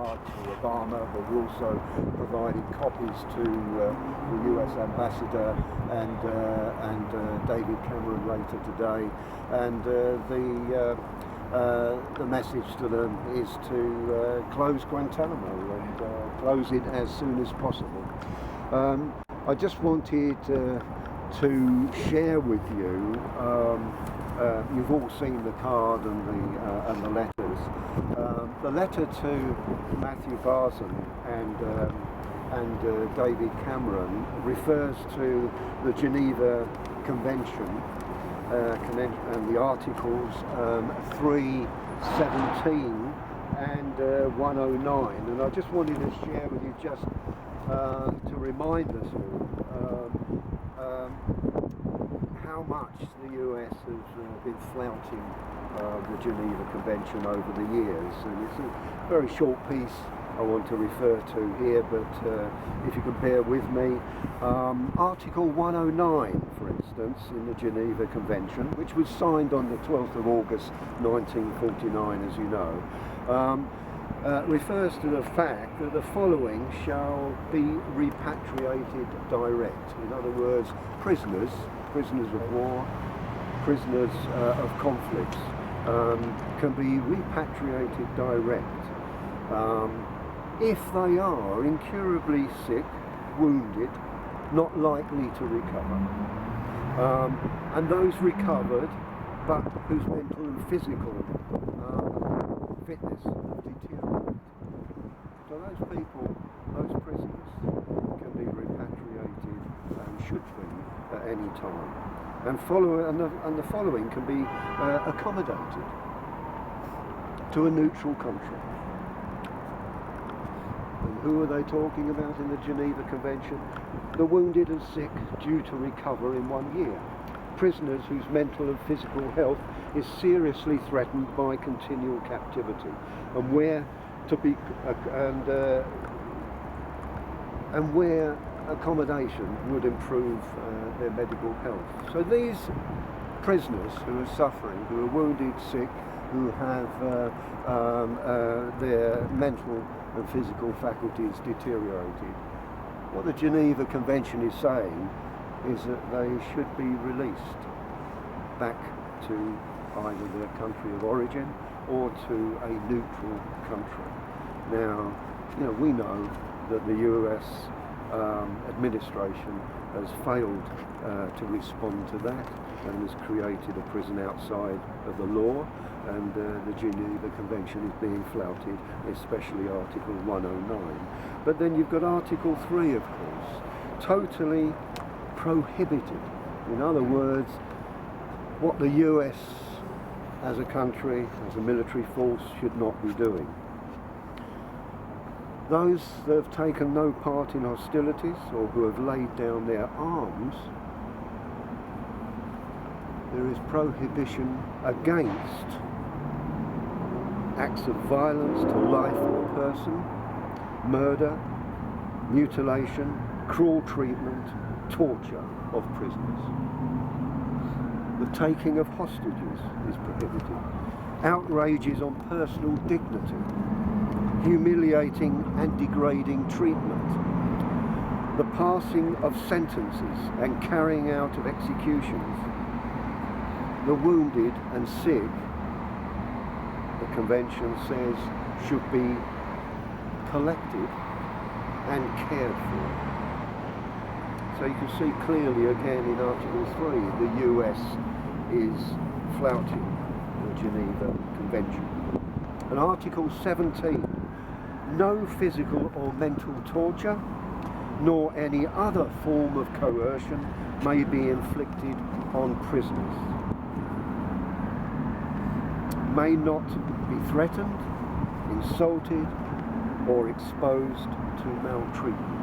card to Obama, but we also provided copies to the US Ambassador and David Cameron later today. And the message to them is to close Guantanamo and close it as soon as possible. I just wanted to share with you, you've all seen the card and the letters. The letter to Matthew Barzan and David Cameron refers to the Geneva Convention and the Articles 317 and 109, and I just wanted to share with you just to remind us all how much the US has been flouting the Geneva Convention over the years, and it's a very short piece I want to refer to here, but if you can bear with me. Article 109, for instance, in the Geneva Convention, which was signed on the 12th of August 1949, as you know, refers to the fact that the following shall be repatriated direct. In other words, prisoners of war, prisoners of conflicts can be repatriated direct if they are incurably sick, wounded, not likely to recover, and those recovered but whose mental and physical fitness have deteriorated. So those people, those prisoners, can be repatriated and should be at any time. And the following can be accommodated to a neutral country. And who are they talking about in the Geneva Convention? The wounded and sick due to recover in 1 year. Prisoners whose mental and physical health is seriously threatened by continual captivity, and where accommodation would improve their medical health. So these prisoners who are suffering, who are wounded, sick, who have their mental and physical faculties deteriorated, what the Geneva Convention is saying is that they should be released back to either their country of origin or to a neutral country. Now, we know that the US administration has failed to respond to that and has created a prison outside of the law, and the Geneva Convention is being flouted, especially Article 109. But then you've got Article 3, of course, totally prohibited. In other words, what the US as a country, as a military force, should not be doing. Those that have taken no part in hostilities or who have laid down their arms, there is prohibition against acts of violence to life or person, murder, mutilation, cruel treatment, torture of prisoners. The taking of hostages is prohibited. Outrages on personal dignity, humiliating and degrading treatment, the passing of sentences and carrying out of executions, the wounded and sick, the Convention says, should be collected and cared for. So you can see clearly again in Article 3, the US is flouting the Geneva Convention. And Article 17, no physical or mental torture, nor any other form of coercion may be inflicted on prisoners. May not be threatened, insulted, or exposed to maltreatment.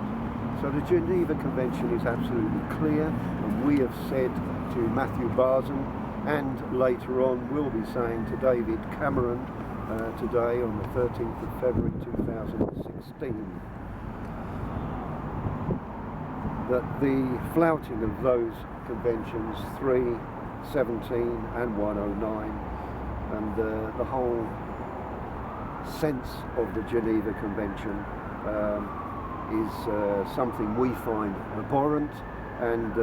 So the Geneva Convention is absolutely clear, and we have said to Matthew Barzan, and later on we'll be saying to David Cameron today on the 13th of February 2016, that the flouting of those conventions 3, 17 and 109 and the whole sense of the Geneva Convention is something we find abhorrent, and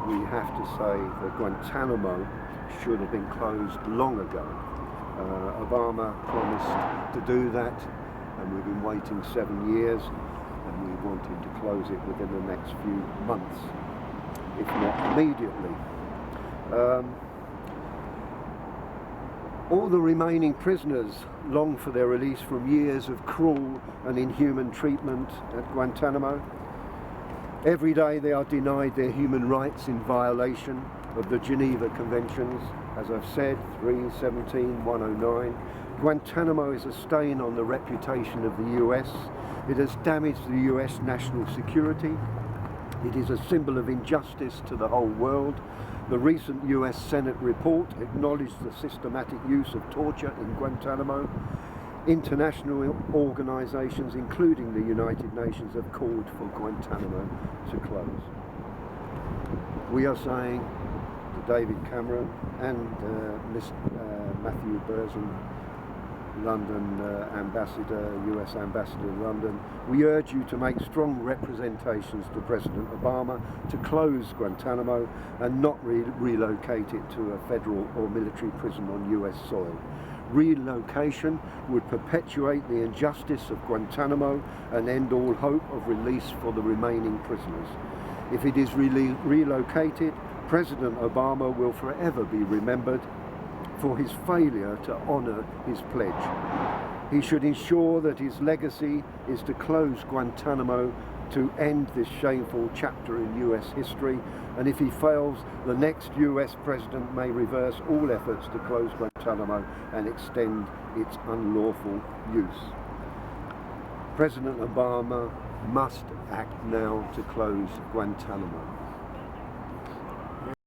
we have to say that Guantanamo should have been closed long ago. Obama promised to do that, and we've been waiting 7 years, and we want him to close it within the next few months, if not immediately. All the remaining prisoners long for their release from years of cruel and inhuman treatment at Guantanamo. Every day they are denied their human rights in violation of the Geneva Conventions, as I've said, 317, 109. Guantanamo is a stain on the reputation of the US. It has damaged the US national security. It is a symbol of injustice to the whole world. The recent US Senate report acknowledged the systematic use of torture in Guantanamo. International organisations, including the United Nations, have called for Guantanamo to close. We are saying to David Cameron and Matthew Burzon, London ambassador, US ambassador in London, we urge you to make strong representations to President Obama to close Guantanamo and not relocate it to a federal or military prison on US soil. Relocation would perpetuate the injustice of Guantanamo and end all hope of release for the remaining prisoners. If it is relocated, President Obama will forever be remembered for his failure to honour his pledge. He should ensure that his legacy is to close Guantanamo to end this shameful chapter in US history, and if he fails, the next US president may reverse all efforts to close Guantanamo and extend its unlawful use. President Obama must act now to close Guantanamo.